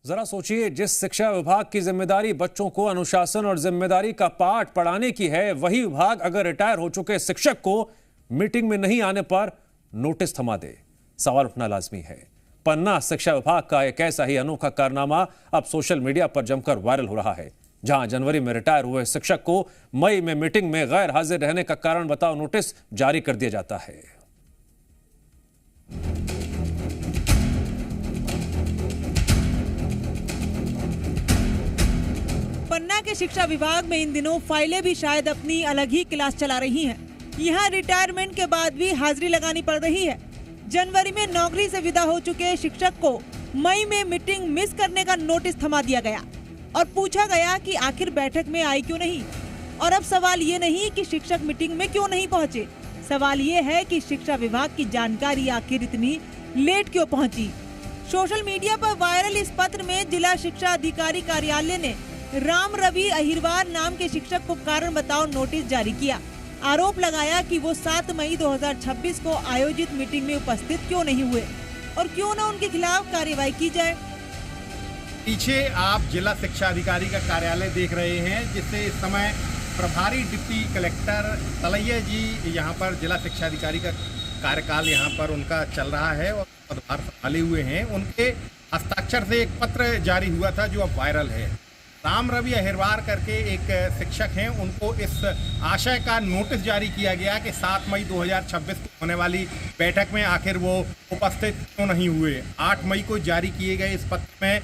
जरा सोचिए, जिस शिक्षा विभाग की जिम्मेदारी बच्चों को अनुशासन और जिम्मेदारी का पाठ पढ़ाने की है, वही विभाग अगर रिटायर हो चुके शिक्षक को मीटिंग में नहीं आने पर नोटिस थमा दे। सवाल उठना लाजमी है। पन्ना शिक्षा विभाग का एक ऐसा ही अनोखा कारनामा अब सोशल मीडिया पर जमकर वायरल हो रहा है, जहां जनवरी में रिटायर हुए शिक्षक को मई में मीटिंग में गैर हाजिर रहने का कारण बताओ नोटिस जारी कर दिया जाता है। पन्ना के शिक्षा विभाग में इन दिनों फाइलें भी शायद अपनी अलग ही क्लास चला रही हैं। यहाँ रिटायरमेंट के बाद भी हाजिरी लगानी पड़ रही है। जनवरी में नौकरी से विदा हो चुके शिक्षक को मई में मीटिंग मिस करने का नोटिस थमा दिया गया और पूछा गया कि आखिर बैठक में आई क्यों नहीं। और अब सवाल ये नहीं कि शिक्षक मीटिंग में क्यों नहीं पहुँचे, सवाल ये है कि शिक्षा विभाग की जानकारी आखिर इतनी लेट क्यों पहुँची। सोशल मीडिया पर वायरल इस पत्र में जिला शिक्षा अधिकारी कार्यालय ने राम रवि अहिरवार नाम के शिक्षक को कारण बताओ नोटिस जारी किया। आरोप लगाया कि वो 7 मई 2026 को आयोजित मीटिंग में उपस्थित क्यों नहीं हुए और क्यों न उनके खिलाफ कार्रवाई की जाए। पीछे आप जिला शिक्षा अधिकारी का कार्यालय देख रहे हैं, जिससे इस समय प्रभारी डिप्टी कलेक्टर तलैया जी यहाँ पर जिला शिक्षा अधिकारी का कार्यकाल यहाँ पर उनका चल रहा है और पदभार संभाले हुए हैं। उनके हस्ताक्षर से एक पत्र जारी हुआ था जो अब वायरल है। राम रवि अहिरवार करके एक शिक्षक हैं, उनको इस आशय का नोटिस जारी किया गया कि 7 मई 2026 को होने वाली बैठक में आखिर वो उपस्थित क्यों नहीं हुए। 8 मई को जारी किए गए इस पत्र में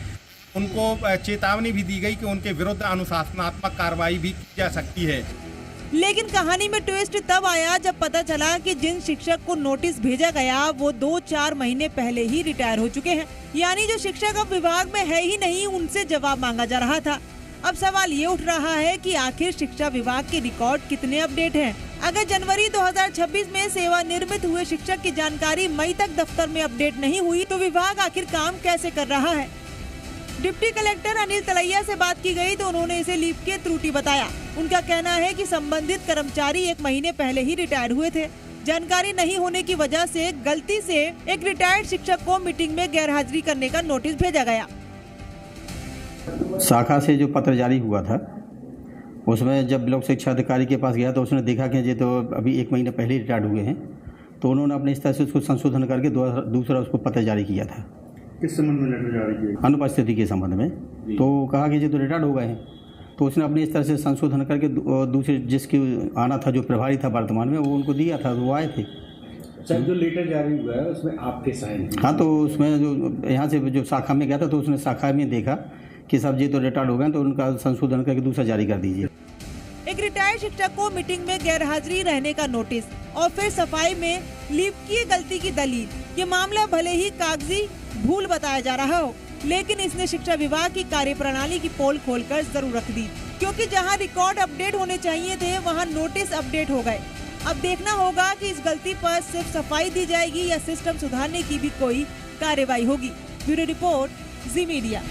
उनको चेतावनी भी दी गई कि उनके विरुद्ध अनुशासनात्मक कार्रवाई भी की जा सकती है। लेकिन कहानी में ट्विस्ट तब आया जब पता चला कि जिन शिक्षक को नोटिस भेजा गया वो 2-4 महीने पहले ही रिटायर हो चुके हैं। यानी जो शिक्षक अब विभाग में है ही नहीं, उनसे जवाब मांगा जा रहा था। अब सवाल ये उठ रहा है कि आखिर शिक्षा विभाग के रिकॉर्ड कितने अपडेट हैं? अगर जनवरी 2026 में सेवानिवृत्त हुए शिक्षक की जानकारी मई तक दफ्तर में अपडेट नहीं हुई तो विभाग आखिर काम कैसे कर रहा है? डिप्टी कलेक्टर अनिल तलैया से बात की गई तो उन्होंने इसे लीप की त्रुटि बताया। उनका कहना है कि संबंधित कर्मचारी 1 महीने पहले ही रिटायर हुए थे। जानकारी नहीं होने की वजह से गलती से एक रिटायर्ड शिक्षक को मीटिंग में गैरहाजिरी करने का नोटिस भेजा गया। शाखा से जो पत्र जारी हुआ था उसमें जब ब्लॉक शिक्षा अधिकारी के पास गया तो उसने देखा कि ये तो अभी 1 महीने पहले रिटायर्ड हुए हैं, तो उन्होंने अपने इस तरह से उसको संशोधन करके दूसरा उसको पत्र जारी किया था। किस संबंध में लेटर जारी किया? अनुपस्थिति के संबंध में। तो कहा कि ये तो रिटायर्ड हो गए हैं, तो उसने अपने इस तरह से संशोधन करके दूसरे जिसकी आना था जो प्रभारी था वर्तमान में वो उनको दिया था, तो वो आए थे। सर जो लेटर जारी हुआ है उसमें आपके साइन हैं? हाँ, तो उसमें जो यहाँ से जो शाखा में गया था तो उसने शाखा में देखा कि सब जी तो रिटायर्ड हो गए, तो उनका संशोधन करके दूसरा जारी कर दीजिए। एक रिटायर्ड शिक्षक को मीटिंग में गैरहाजिरी रहने का नोटिस और फिर सफाई में लीप की गलती की दलील। ये मामला भले ही कागजी भूल बताया जा रहा हो, लेकिन इसने शिक्षा विभाग की कार्यप्रणाली की पोल खोलकर जरूर रख दी, क्योंकि जहां रिकॉर्ड अपडेट होने चाहिए थे वहां नोटिस अपडेट हो गए। अब देखना होगा कि इस गलती पर सिर्फ सफाई दी जाएगी या सिस्टम सुधारने की भी कोई कार्रवाई होगी। ब्यूरो रिपोर्ट, जी मीडिया।